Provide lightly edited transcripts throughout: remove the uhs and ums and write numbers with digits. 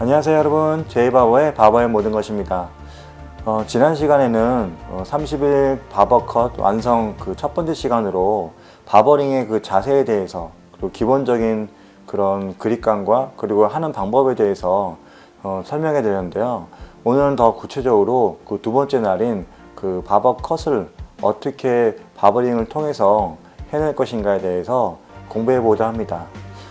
안녕하세요 여러분, 제이바버의 바버의 모든 것입니다. 지난 시간에는 30일 바버 컷 완성 그 첫 번째 시간으로 바버링의 그 자세에 대해서, 그리고 기본적인 그런 그립감과 그리고 하는 방법에 대해서 설명해 드렸는데요. 오늘은 더 구체적으로 그 두 번째 날인 그 바버 컷을 어떻게 바버링을 통해서 해낼 것인가에 대해서 공부해 보자 합니다.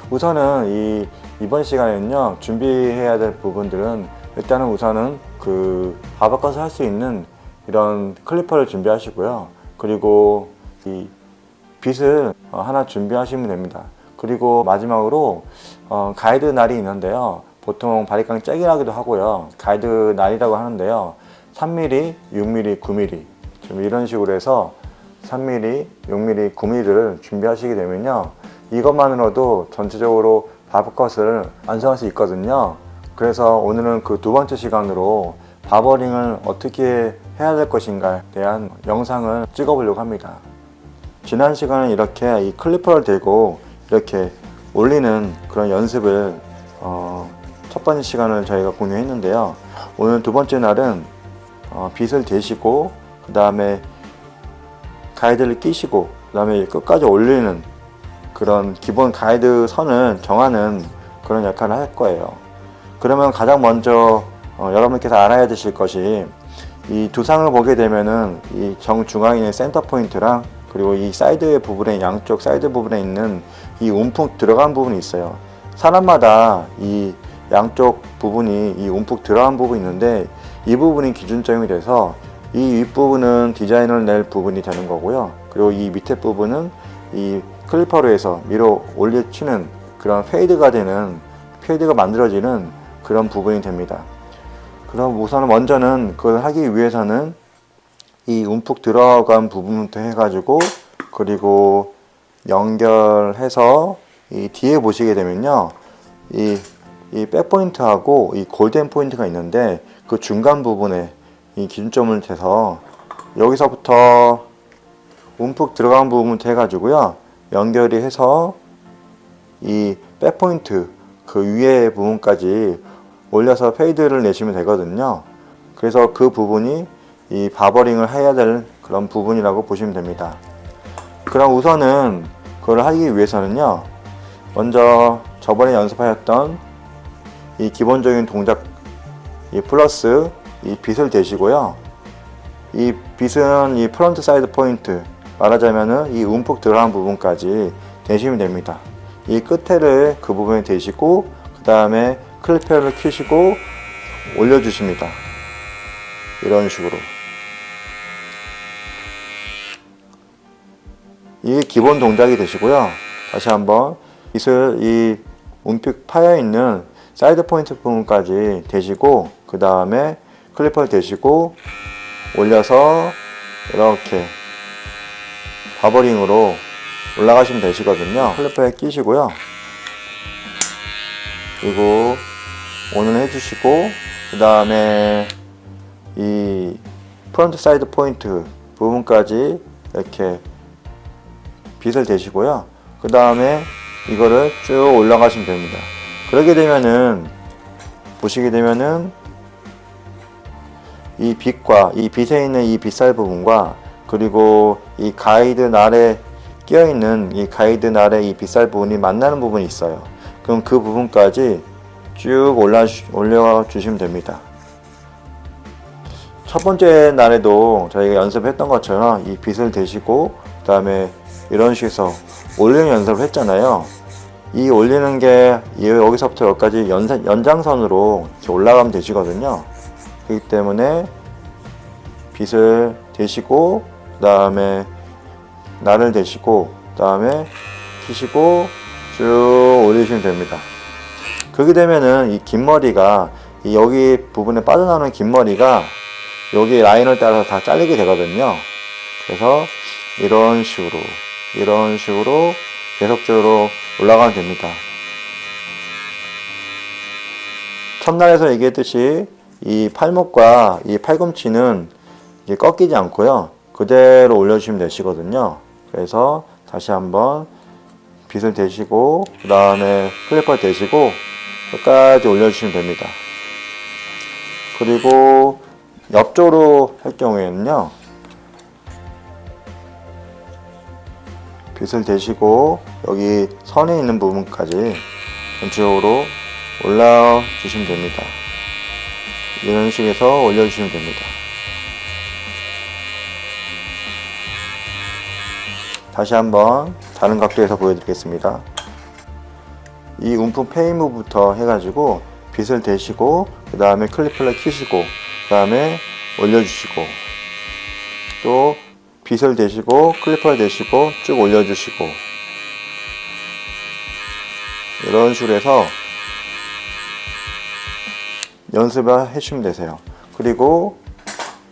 우선은 이번 시간에는요, 준비해야 될 부분들은 일단은 우선은 그 바버컷을 할 수 있는 이런 클리퍼를 준비하시고요. 그리고 이 빗을 하나 준비하시면 됩니다. 그리고 마지막으로 가이드 날이 있는데요. 보통 바리깡 짝이라기도 하고요. 가이드 날이라고 하는데요. 3mm, 6mm, 9mm 좀 이런 식으로 해서 3mm, 6mm, 9mm를 준비하시게 되면요. 이것만으로도 전체적으로 바버컷을 완성할 수 있거든요. 그래서 오늘은 그 두 번째 시간으로 바버링을 어떻게 해야 될 것인가에 대한 영상을 찍어 보려고 합니다. 지난 시간은 이렇게 이 클리퍼를 대고 이렇게 올리는 그런 연습을 첫 번째 시간을 저희가 공유했는데요. 오늘 두 번째 날은 빗을 대시고 그 다음에 가이드를 끼시고 그 다음에 끝까지 올리는 그런 기본 가이드 선을 정하는 그런 역할을 할 거예요. 그러면 가장 먼저 여러분께서 알아야 되실 것이, 이 두 상을 보게 되면은 이 정중앙에 있는 센터 포인트랑 그리고 이 사이드 부분에, 양쪽 사이드 부분에 있는 이 움푹 들어간 부분이 있어요. 사람마다 이 양쪽 부분이 이 움푹 들어간 부분이 있는데, 이 부분이 기준점이 돼서 이 윗부분은 디자인을 낼 부분이 되는 거고요. 그리고 이 밑에 부분은 이 클리퍼로 해서 밀어 올려치는 그런 페이드가 만들어지는 그런 부분이 됩니다. 그럼 우선 먼저는 그걸 하기 위해서는 이 움푹 들어간 부분부터 해가지고, 그리고 연결해서 이 뒤에 보시게 되면요, 이 백포인트하고 이 골든 포인트가 있는데, 그 중간 부분에 이 기준점을 대서 여기서부터 움푹 들어간 부분부터 해가지고요, 연결이 해서 이 백포인트 그 위에 부분까지 올려서 페이드를 내시면 되거든요. 그래서 그 부분이 이 바버링을 해야 될 그런 부분이라고 보시면 됩니다. 그럼 우선은 그걸 하기 위해서는요, 먼저 저번에 연습하였던 이 기본적인 동작, 이 플러스 이 빗을 대시고요. 이 빗은 이 프론트 사이드 포인트, 말하자면은 이 움푹 들어간 부분까지 대시면 됩니다. 이 끝에를 그 부분에 대시고 그 다음에 클리퍼를 켜시고 올려주십니다. 이런 식으로. 이게 기본 동작이 되시고요. 다시 한번 빗을 이 움푹 파여있는 사이드 포인트 부분까지 대시고 그 다음에 클리퍼를 대시고 올려서 이렇게 바버링으로 올라가시면 되시거든요. 클리퍼에 끼시고요. 그리고 온을 해주시고 그 다음에 이 프론트 사이드 포인트 부분까지 이렇게 빗을 대시고요. 그 다음에 이거를 쭉 올라가시면 됩니다. 그러게 되면은, 보시게 되면은 이 빗과 이 빗에 있는 이 빗살 부분과 그리고 이 가이드 날에 끼어있는 이 가이드 날의 이 빗살 부분이 만나는 부분이 있어요. 그럼 그 부분까지 쭉 올려주시면 됩니다. 첫 번째 날에도 저희가 연습했던 것처럼 이 빗을 대시고 그 다음에 이런 식으로 올리는 연습을 했잖아요. 이 올리는 게 여기서부터 여기까지 연장선으로 이렇게 올라가면 되시거든요. 그렇기 때문에 빗을 대시고 그 다음에 날을 대시고 그 다음에 키시고 쭉 올리시면 됩니다. 그렇게 되면은 이 긴 머리가 여기 부분에 빠져나오는 긴 머리가 여기 라인을 따라서 다 잘리게 되거든요. 그래서 이런 식으로 계속적으로 올라가면 됩니다. 첫날에서 얘기했듯이 이 팔목과 이 팔꿈치는 이게 꺾이지 않고요, 그대로 올려주시면 되시거든요. 그래서 다시 한번 빗을 대시고 그 다음에 클리퍼를 대시고 끝까지 올려주시면 됩니다. 그리고 옆쪽으로 할 경우에는요, 빗을 대시고 여기 선에 있는 부분까지 전체적으로 올려 주시면 됩니다. 이런 식에서 올려주시면 됩니다. 다시 한번 다른 각도에서 보여드리겠습니다. 이 움푹 페이무부터 해가지고 빗을 대시고 그 다음에 클리퍼를 키시고 그 다음에 올려주시고 또 빗을 대시고 클리퍼를 대시고 쭉 올려주시고 이런 식으로 해서 연습을 해주시면 되세요. 그리고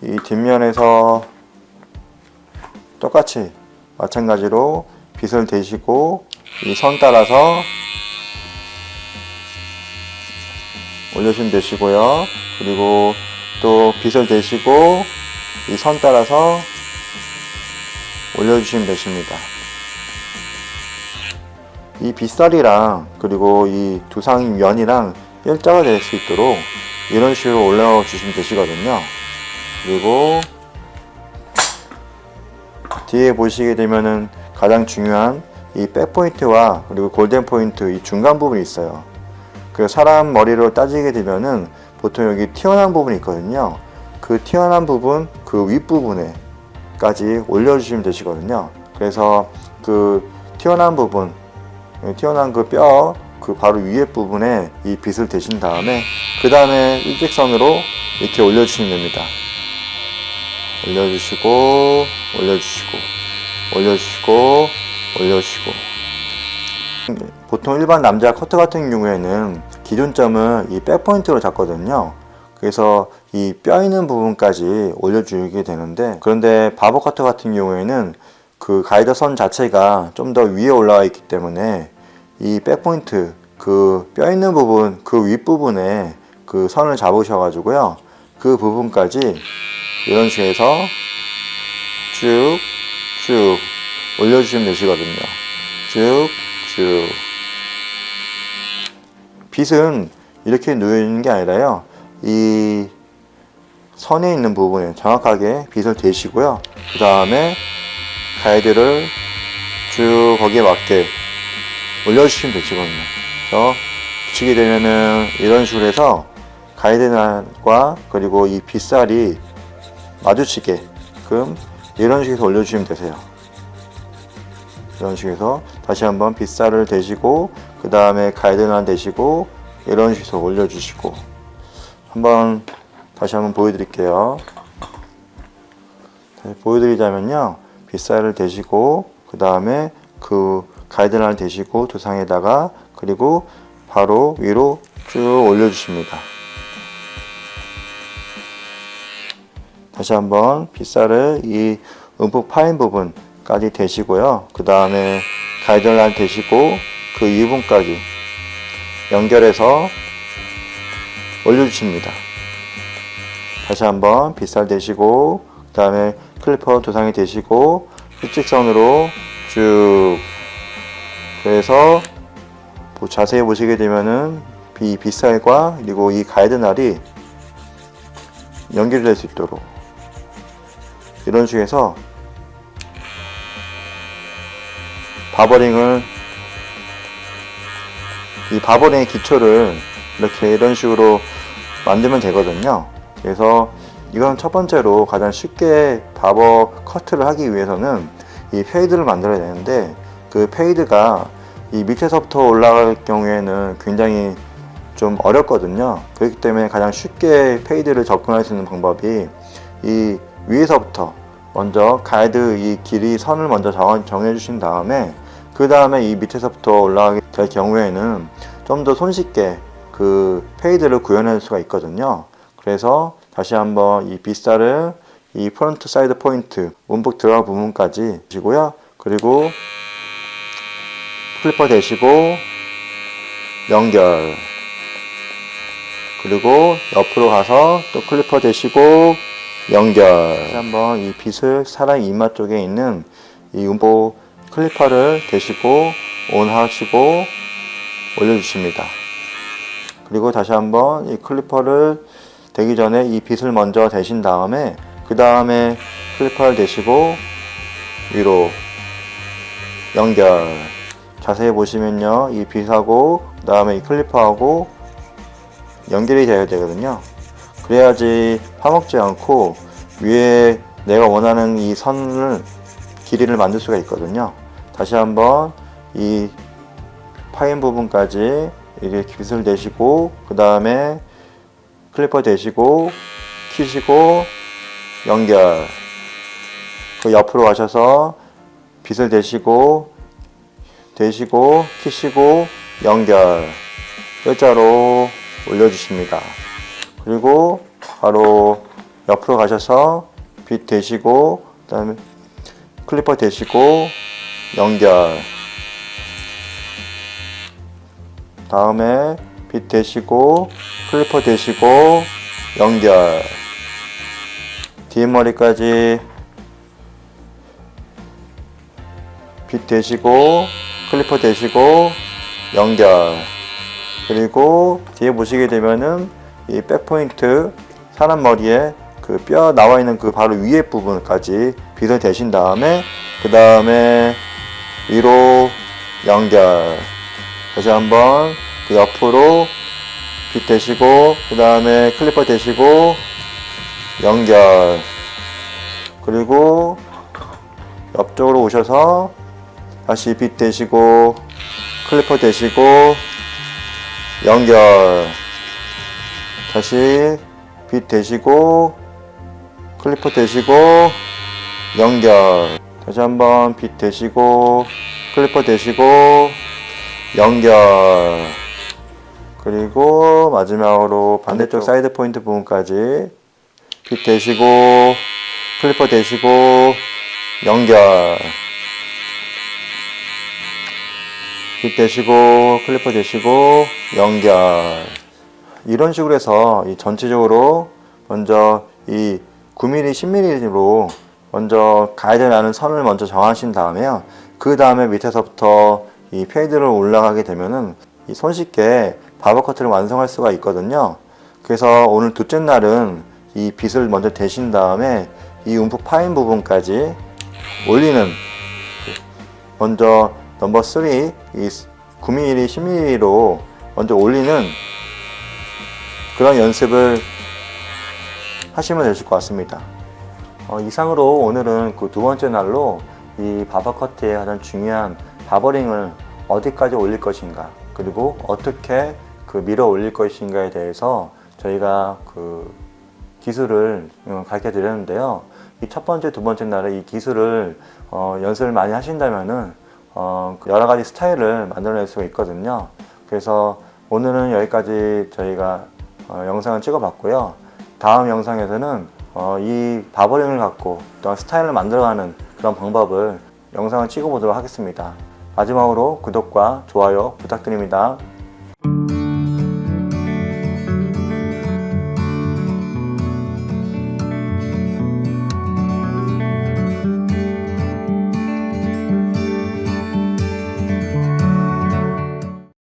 이 뒷면에서 똑같이 마찬가지로 빗을 대시고 이 선 따라서 올려주시면 되시고요. 그리고 또 빗을 대시고 이 선 따라서 올려주시면 되십니다. 이 빗살이랑 그리고 이 두상의 면이랑 일자가 될 수 있도록 이런 식으로 올려주시면 되시거든요. 그리고 뒤에 보시게 되면은 가장 중요한 이 백포인트와 그리고 골든 포인트 이 중간 부분이 있어요. 그 사람 머리로 따지게 되면은 보통 여기 튀어나온 부분이 있거든요. 그 튀어나온 부분 그 윗부분에까지 올려주시면 되시거든요. 그래서 그 튀어나온 부분, 튀어나온 그 뼈 그 바로 위에 부분에 이 빗을 대신 다음에 그 다음에 일직선으로 이렇게 올려주시면 됩니다. 올려주시고 올려주시고 올려주시고 올려주시고. 보통 일반 남자 커트 같은 경우에는 기준점은 이 백포인트로 잡거든요. 그래서 이 뼈 있는 부분까지 올려주게 되는데, 그런데 바버 커터 같은 경우에는 그 가이드 선 자체가 좀 더 위에 올라와 있기 때문에 이 백포인트 그 뼈 있는 부분 그 윗부분에 그 선을 잡으셔가지고요, 그 부분까지 이런 식으로 해서 쭉쭉 올려주시면 되시거든요. 쭉쭉. 빗은 이렇게 누르는 게 아니라요, 이 선에 있는 부분에 정확하게 빗을 대시고요, 그 다음에 가이드를 쭉 거기에 맞게 올려주시면 되시거든요. 그래서 붙이게 되면은 이런 식으로 해서 가이드날과 그리고 이 빗살이 마주치게끔 이런 식으로 해서 올려주시면 되세요. 이런 식으로 해서 다시 한번 빗살을 대시고 그 다음에 가이드날 대시고 이런 식으로 해서 올려주시고, 다시 한번 보여드릴게요. 보여드리자면요, 빗살을 대시고 그 다음에 그 가이드날 대시고 두상에다가 그리고 바로 위로 쭉 올려주십니다. 다시 한번 빗살을 이 움푹 파인 부분까지 대시고요, 그 다음에 가이드날 대시고 그 이부분까지 연결해서 올려주십니다. 다시 한번 빗살 대시고 그 다음에 클리퍼 두상에 대시고 일직선으로 쭉, 그래서 자세히 보시게 되면은 이 빗살과 그리고 이 가이드날이 연결될 수 있도록 이런 식으로 해서 이 바버링의 기초를 이렇게 이런 식으로 만들면 되거든요. 그래서 이건 첫 번째로 가장 쉽게 바버 커트를 하기 위해서는 이 페이드를 만들어야 되는데, 그 페이드가 이 밑에서부터 올라갈 경우에는 굉장히 좀 어렵거든요. 그렇기 때문에 가장 쉽게 페이드를 접근할 수 있는 방법이 이 위에서부터 먼저 가이드 이 길이 선을 먼저 정해 주신 다음에 그 다음에 이 밑에서부터 올라가게 될 경우에는 좀 더 손쉽게 그 페이드를 구현할 수가 있거든요. 그래서 다시 한번 이 빗살을 이 프론트 사이드 포인트 움푹 들어간 부분까지 주시고요, 그리고 클리퍼 대시고 연결, 그리고 옆으로 가서 또 클리퍼 대시고 연결. 다시 한번 이 빗을 사람의 이마 쪽에 있는 이 움보 클리퍼를 대시고 온 하시고 올려주십니다. 그리고 다시 한번 이 클리퍼를 대기 전에 이 빗을 먼저 대신 다음에 그 다음에 클리퍼를 대시고 위로 연결. 자세히 보시면요, 이 빗하고 그 다음에 이 클리퍼하고 연결이 되어야 되거든요. 그래야지 파먹지 않고 위에 내가 원하는 이 선을 길이를 만들 수가 있거든요. 다시 한번 이 파인 부분까지 이렇게 빗을 대시고 그 다음에 클리퍼 대시고 키시고 연결. 그 옆으로 가셔서 빗을 대시고 키시고 연결. 일자로 올려주십니다. 그리고 바로 옆으로 가셔서 빗 대시고 그 다음에 클리퍼 대시고 연결. 다음에 빗 대시고 클리퍼 대시고 연결. 뒷머리까지 빗 대시고 클리퍼 대시고 연결. 그리고 뒤에 보시게 되면은 이 백포인트 사람 머리에 그 뼈 나와 있는 그 바로 위에 부분까지 빗을 대신 다음에 그 다음에 위로 연결. 다시 한번 그 옆으로 빗 대시고 그 다음에 클리퍼 대시고 연결. 그리고 옆쪽으로 오셔서 다시 빗 대시고 클리퍼 대시고 연결. 다시 빗 대시고 클리퍼 대시고 연결. 다시 한번 빗 대시고 클리퍼 대시고 연결. 그리고 마지막으로 반대쪽 사이드 포인트 부분까지 빗 대시고 클리퍼 대시고 연결. 빗 대시고 클리퍼 대시고 연결. 이런 식으로 해서 이 전체적으로 먼저 이 9mm, 10mm로 먼저 가야 되는 선을 먼저 정하신 다음에요. 그 다음에 밑에서부터 이 페이드를 올라가게 되면은 이 손쉽게 바버 커트를 완성할 수가 있거든요. 그래서 오늘 둘째 날은 이 빗을 먼저 대신 다음에 이 움푹 파인 부분까지 올리는, 먼저 넘버 3 이 9mm, 10mm로 먼저 올리는 그런 연습을 하시면 되실 것 같습니다. 이상으로 오늘은 그 두 번째 날로 이 바버 커트의 가장 중요한 바버링을 어디까지 올릴 것인가, 그리고 어떻게 그 밀어 올릴 것인가에 대해서 저희가 그 기술을 가르쳐 드렸는데요. 이 첫 번째, 두 번째 날에 이 기술을 연습을 많이 하신다면은 여러 가지 스타일을 만들어낼 수가 있거든요. 그래서 오늘은 여기까지 저희가 영상을 찍어 봤고요. 다음 영상에서는 이 바버링을 갖고 또 스타일을 만들어가는 그런 방법을 영상을 찍어 보도록 하겠습니다. 마지막으로 구독과 좋아요 부탁드립니다.